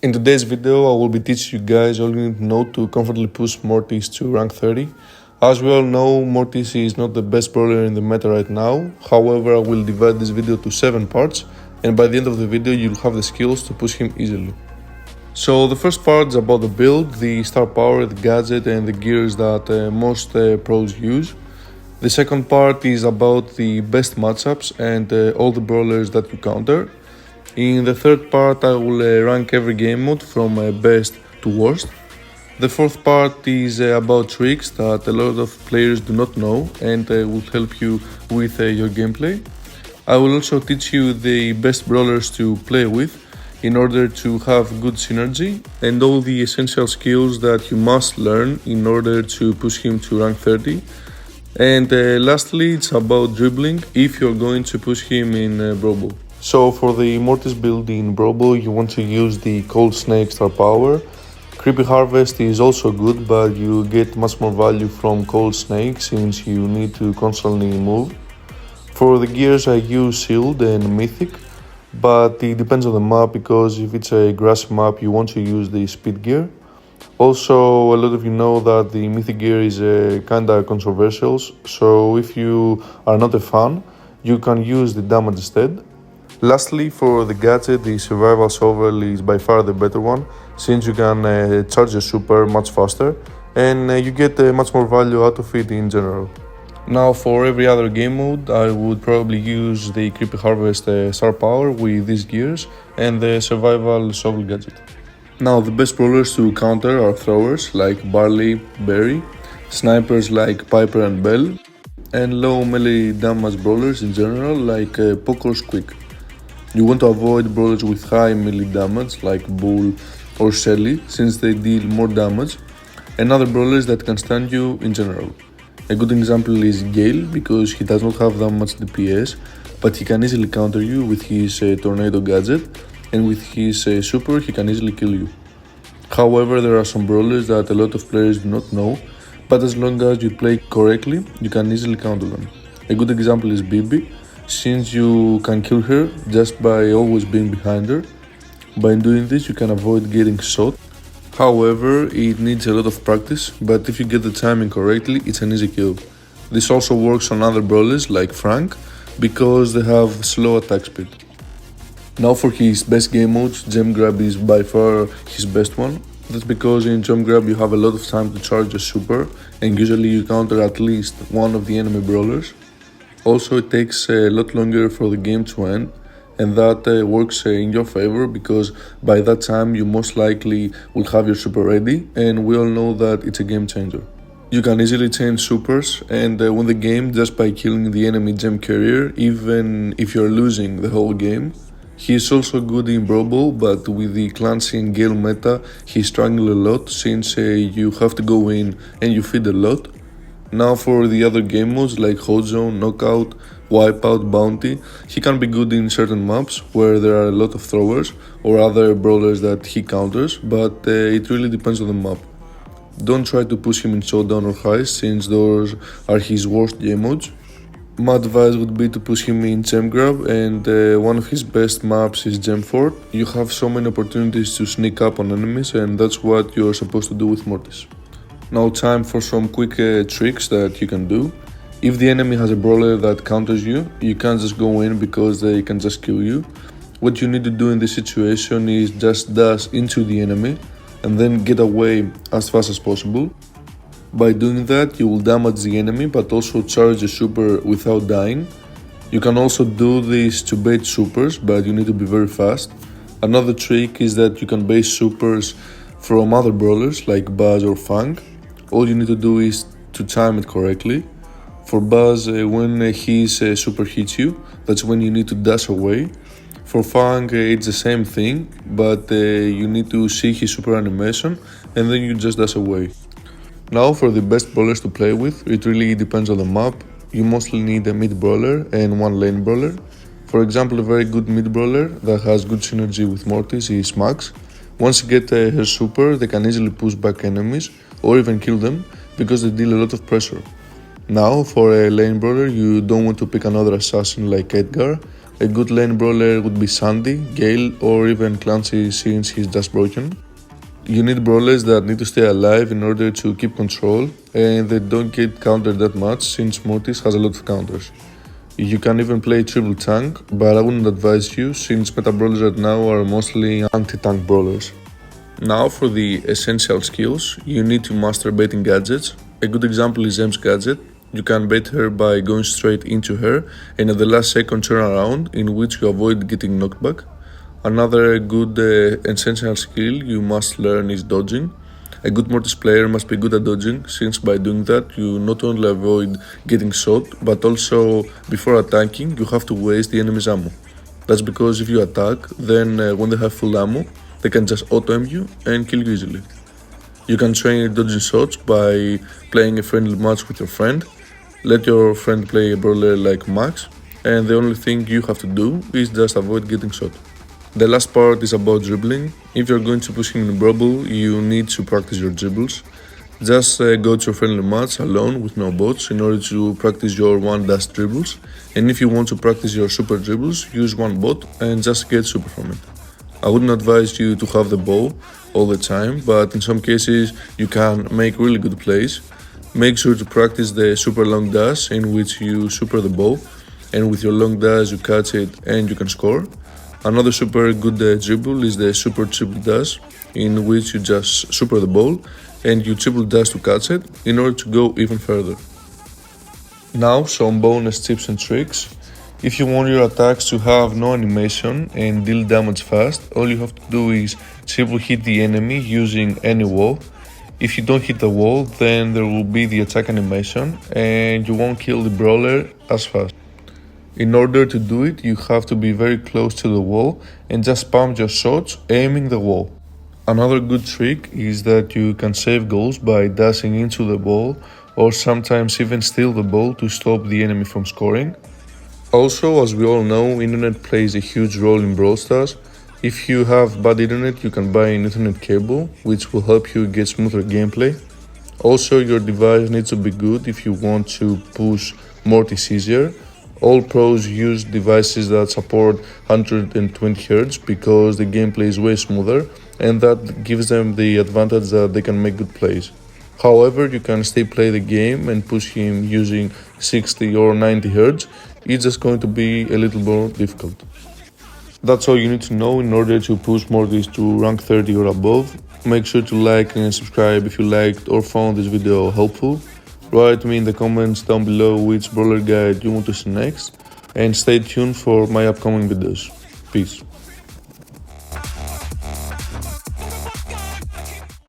In today's video, I will be teaching you guys all you need to know to comfortably push Mortis to rank 30. As we all know, Mortis is not the best brawler in the meta right now. However, I will divide this video to 7 parts, and by the end of the video, you'll have the skills to push him easily. So the first part is about the build, the star power, the gadget, and the gears that most pros use. The second part is about the best matchups and all the brawlers that you counter. In the third part, I will rank every game mode from best to worst. The fourth part is about tricks that a lot of players do not know and will help you with your gameplay. I will also teach you the best brawlers to play with in order to have good synergy and all the essential skills that you must learn in order to push him to rank 30. And lastly, it's about dribbling if you're going to push him in Brawl. So for the Mortis build in Brawl, you want to use the Cold Snake star power. Creepy Harvest is also good, but you get much more value from Cold Snake since you need to constantly move. For the gears, I use Shield and Mythic, but it depends on the map because if it's a grassy map, you want to use the Speed gear. Also, a lot of you know that the Mythic gear is kinda controversial, so if you are not a fan, you can use the damage instead. Lastly, for the gadget, the survival shovel is by far the better one, since you can charge your super much faster and you get much more value out of it in general. Now for every other game mode, I would probably use the Creepy Harvest star power with these gears and the survival shovel gadget. Now the best brawlers to counter are throwers like Barley, Berry, snipers like Piper and Bell, and low melee damage brawlers in general like Poke or Squeak. You want to avoid brawlers with high melee damage like Bull or Shelly since they deal more damage, and other brawlers that can stun you in general. A good example is Gale because he does not have that much DPS, but he can easily counter you with his tornado gadget, and with his super he can easily kill you. However, there are some brawlers that a lot of players do not know, but as long as you play correctly, you can easily counter them. A good example is Bibi, since you can kill her just by always being behind her. By doing this, you can avoid getting shot. However, it needs a lot of practice, but if you get the timing correctly, it's an easy kill. This also works on other brawlers like Frank, because they have slow attack speed. Now for his best game modes, Gem Grab is by far his best one. That's because in Gem Grab you have a lot of time to charge your super, and usually you counter at least one of the enemy brawlers. Also, it takes a lot longer for the game to end, and that works in your favor because by that time you most likely will have your super ready, and we all know that it's a game changer. You can easily change supers and win the game just by killing the enemy gem carrier, even if you're losing the whole game. He is also good in Brawl, but with the Clancy and Gale meta, he struggles a lot since you have to go in and you feed a lot. Now for the other game modes like Hot Zone, Knockout, Wipeout, Bounty, he can be good in certain maps where there are a lot of throwers or other brawlers that he counters, but it really depends on the map. Don't try to push him in Showdown or Heist since those are his worst game modes. My advice would be to push him in Gem Grab, and one of his best maps is Gem Fort. You have so many opportunities to sneak up on enemies, and that's what you're supposed to do with Mortis. Now time for some quick tricks that you can do. If the enemy has a brawler that counters you, you can't just go in because they can just kill you. What you need to do in this situation is just dash into the enemy and then get away as fast as possible. By doing that, you will damage the enemy but also charge the super without dying. You can also do this to bait supers, but you need to be very fast. Another trick is that you can bait supers from other brawlers like Buzz or Fang. All you need to do is to time it correctly. For Buzz, when his super hits you, that's when you need to dash away. For Fang, it's the same thing, but you need to see his super animation and then you just dash away. Now for the best brawlers to play with, it really depends on the map. You mostly need a mid brawler and one lane brawler. For example, a very good mid brawler that has good synergy with Mortis is Max. Once you get her super, they can easily push back enemies or even kill them because they deal a lot of pressure. Now for a lane brawler, you don't want to pick another assassin like Edgar A good lane brawler would be Sandy, Gale, or even Clancy since he's just broken. You need brawlers that need to stay alive in order to keep control, and they don't get countered that much since Mortis has a lot of counters. You can even play triple tank, but I wouldn't advise you since meta brawlers right now are mostly anti-tank brawlers. Now for the essential skills, you need to master baiting gadgets. A good example is M's gadget. You can bait her by going straight into her and at the last second turn around, in which you avoid getting knocked back. Another good essential skill you must learn is dodging. A good Mortis player must be good at dodging, since by doing that you not only avoid getting shot, but also before attacking you have to waste the enemy's ammo. That's because if you attack, then when they have full ammo, they can just auto-aim you and kill you easily. You can train dodging shots by playing a friendly match with your friend. Let your friend play a brawler like Max, and the only thing you have to do is just avoid getting shot. The last part is about dribbling. If you're going to push him in Brawl, you need to practice your dribbles. Just go to a friendly match alone with no bots in order to practice your one-dash dribbles. And if you want to practice your super dribbles, use one bot and just get super from it. I wouldn't advise you to have the ball all the time, but in some cases you can make really good plays. Make sure to practice the super long dash in which you super the ball, and with your long dash you catch it and you can score. Another super good dribble is the super triple dash, in which you just super the ball and you triple dash to catch it in order to go even further. Now some bonus tips and tricks. If you want your attacks to have no animation and deal damage fast, all you have to do is triple hit the enemy using any wall. If you don't hit the wall, then there will be the attack animation and you won't kill the brawler as fast. In order to do it, you have to be very close to the wall and just spam your shots aiming the wall. Another good trick is that you can save goals by dashing into the ball or sometimes even steal the ball to stop the enemy from scoring. Also, as we all know, internet plays a huge role in Brawl Stars. If you have bad internet, you can buy an Ethernet cable, which will help you get smoother gameplay. Also, your device needs to be good if you want to push Mortis easier. All pros use devices that support 120Hz because the gameplay is way smoother and that gives them the advantage that they can make good plays. However, you can still play the game and push him using 60 or 90Hz. It's just going to be a little more difficult. That's all you need to know in order to push Mortis to rank 30 or above. Make sure to like and subscribe if you liked or found this video helpful. Write me in the comments down below which brawler guide you want to see next, and stay tuned for my upcoming videos. Peace.